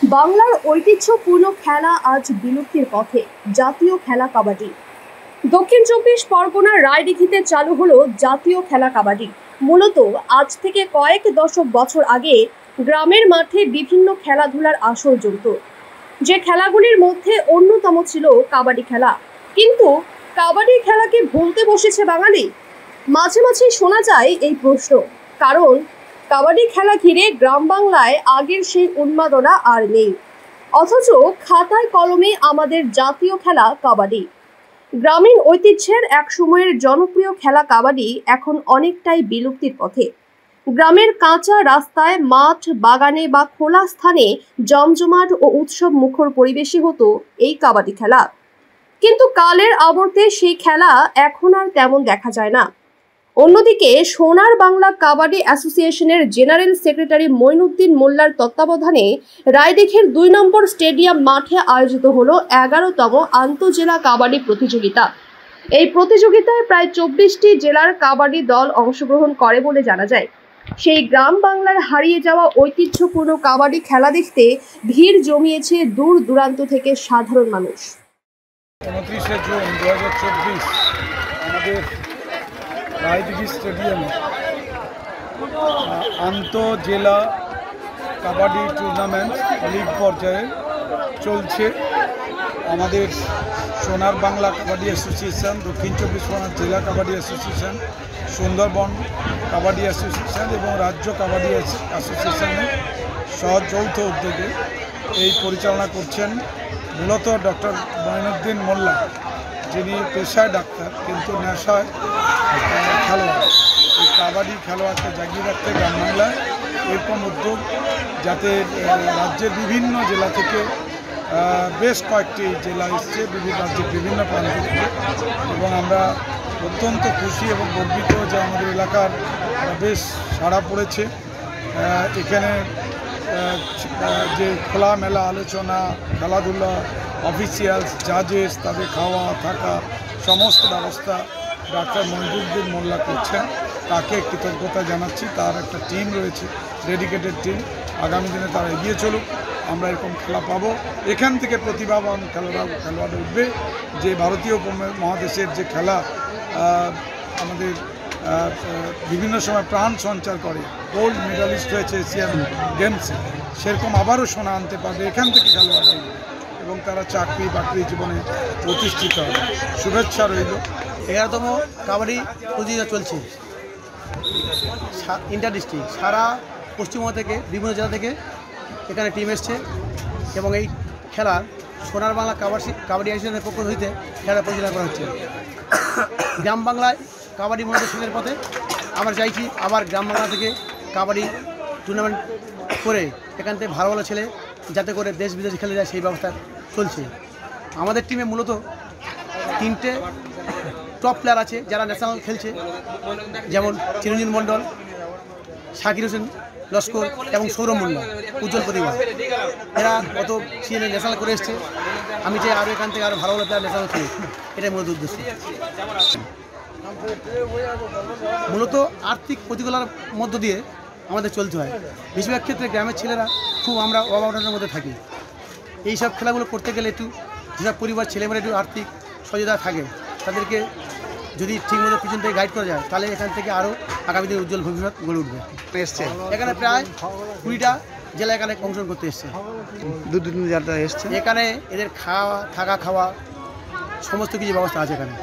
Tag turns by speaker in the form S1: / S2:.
S1: বাংলার ঐতিহ্যপূর্ণ খেলা আজ বিলুপ্তির পথে। জাতীয় খেলা কাবাডি। দক্ষিণ চব্বিশ পরগনার রায়দিঘিতে চালু হলো জাতীয় খেলা কাবাডি। মূলত আজ থেকে কয়েক দশক বছর আগে গ্রামের মাঠে বিভিন্ন খেলাধুলার আসর জমত, যে খেলাগুলির মধ্যে অন্যতম ছিল কাবাডি খেলা। কিন্তু কাবাডি খেলাকে ভুলতে বসেছে বাঙালি। মাঝে মাঝে শোনা যায় এই প্রশ্ন, কারণ কাবাডি খেলা ঘিরে গ্রাম বাংলায় আগের সেই উন্মাদনা আর নেই। অথচ খাতায় কলমে আমাদের জাতীয় খেলা কাবাডি, গ্রামীণ ঐতিহ্যের এক সময়ের জনপ্রিয় খেলা কাবাডি এখন অনেকটাই বিলুপ্তির পথে। গ্রামের কাঁচা রাস্তায়, মাঠ, বাগানে বা খোলা স্থানে জমজমাট ও উৎসব মুখর পরিবেশে হতো এই কাবাডি খেলা। কিন্তু কালের আবর্তে সেই খেলা এখন আর তেমন দেখা যায় না। অন্যদিকে সোনার বাংলা কাবাডি অ্যাসোসিয়েশনের জেনারেল সেক্রেটারি মঈনুদ্দিন মোল্লার তত্ত্বাবধানে রায়দিঘির ২ নম্বর স্টেডিয়াম মাঠে আয়োজিত হলো ১১তম আন্তঃজেলা কাবাডি প্রতিযোগিতা। এই প্রতিযোগিতায় প্রায় ২৪টি জেলার কাবাডি দল অংশগ্রহণ করে বলে জানা যায়। সেই গ্রাম বাংলার হারিয়ে যাওয়া ঐতিহ্যপূর্ণ কাবাডি খেলা দেখতে ভিড় জমিয়েছে দূর দূরান্ত থেকে সাধারণ মানুষ।
S2: ২৯শে জুন ২০২৪ আমাদের রায়দিঘি স্টেডিয়ামে আন্তঃজেলা কাবাডি টুর্নামেন্ট লিগ পর্যায়ে চলছে। আমাদের সোনার বাংলা কাবাডি অ্যাসোসিয়েশন, দক্ষিণ চব্বিশ পরগনা জেলা কাবাডি অ্যাসোসিয়েশন, সুন্দরবন কাবাডি অ্যাসোসিয়েশন এবং রাজ্য কাবাডি অ্যাসোসিয়েশনের সহযৌথ উদ্যোগে এই পরিচালনা করছেন মূলত ডক্টর মঈনুদ্দিন মোল্লা, যিনি পেশায় ডাক্তার কিন্তু নেশায় খেলোয়াড়। এই কাবাডি খেলোয়াড়কে জাগিয়ে রাখতে গ্রাম বাংলায় এরকম উদ্যোগ, যাতে রাজ্যের বিভিন্ন জেলা থেকে বেশ কয়েকটি জেলা এসছে, বিভিন্ন রাজ্যের বিভিন্ন প্রান্ত থেকে, এবং আমরা অত্যন্ত খুশি এবং গর্বিত যে আমাদের এলাকার বেশ সাড়া পড়েছে। এখানে যে খোলামেলা আলোচনা, খেলাধুলা, অফিসিয়ালস, জাজেস, তাদের খাওয়া থাকা সমস্ত ব্যবস্থা ডাক্তার মঈনুদ্দিন মোল্লা করছেন, তাকে কৃতজ্ঞতা জানাচ্ছি। তার একটা টিম রয়েছে, ডেডিকেটেড টিম। আগামী দিনে তারা এগিয়ে চলুক, আমরা এরকম খেলা পাবো। এখান থেকে প্রতিভাবান খেলোয়াড় উঠবে, যে ভারতীয় মহাদেশের যে খেলা আমাদের বিভিন্ন সময় প্রাণ সঞ্চার করে, গোল্ড মেডালিস্ট হয়েছে এশিয়ান গেমসে, সেরকম আবারও সোনা আনতে পারবে এখান থেকে খেলোয়াড়রা, এবং তারা চাকরি বাকরি জীবনে প্রতিষ্ঠিত হবে। শুভেচ্ছা রইল।
S3: 11তম কাবাডি প্রতিযোগিতা চলছে ইন্টার ডিস্ট্রিক্ট, সারা পশ্চিমবঙ্গ থেকে বিভিন্ন জেলা থেকে এখানে টিম এসছে, এবং এই খেলা সোনার বাংলা কাবাডি অ্যাসোসিয়েশনের পক্ষ হইতে খেলা পরিচালনা করা হচ্ছে। গ্রাম বাংলায় কাবাডি মূলত শেষের পথে আমরা চাইছি আবার গ্রাম বাংলা থেকে কাবাডি টুর্নামেন্ট করে এখান থেকে ভালো ভালো ছেলে যাতে করে দেশ বিদেশে খেলে যায় সেই ব্যবস্থা চলছে। আমাদের টিমে মূলত 3টে টপ প্লেয়ার আছে যারা ন্যাশনাল খেলছে, যেমন চিরঞ্জিত মণ্ডল, শাকির হোসেন লস্কর এবং সৌরভ মোল্লা, উজ্জ্বল প্রতিভা। এরা গত সিজনে ন্যাশনাল করে এসছে। আমি চাই আরও এখান থেকে আরও ভালো ভালো প্লেয়ার ন্যাশনাল খেলে, এটাই মূলত উদ্দেশ্য। মূলত আর্থিক প্রতিকূলতার মধ্য দিয়ে আমাদের চলতে হয়। বেশিরভাগ ক্ষেত্রে গ্রামের ছেলেরা খুব আমরা অভাবনার মধ্যে থাকি। এই সব খেলাগুলো করতে গেলে একটু যেসব পরিবার ছেলেমেয়েরা একটু আর্থিক সহায়তা থাকে, তাদেরকে যদি ঠিকমতো পিছন থেকে গাইড করা যায়, তাহলে এখান থেকে আরও আগামী দিনে উজ্জ্বল ভবিষ্যৎ গড়ে উঠবে।
S4: এসছে
S3: এখানে প্রায় 20টা জেলা এখানে অংশগ্রহণ করতে এসছে।
S4: যারা এসছে
S3: এখানে এদের খাওয়া থাকা খাওয়া সমস্ত কিছু ব্যবস্থা আছে এখানে।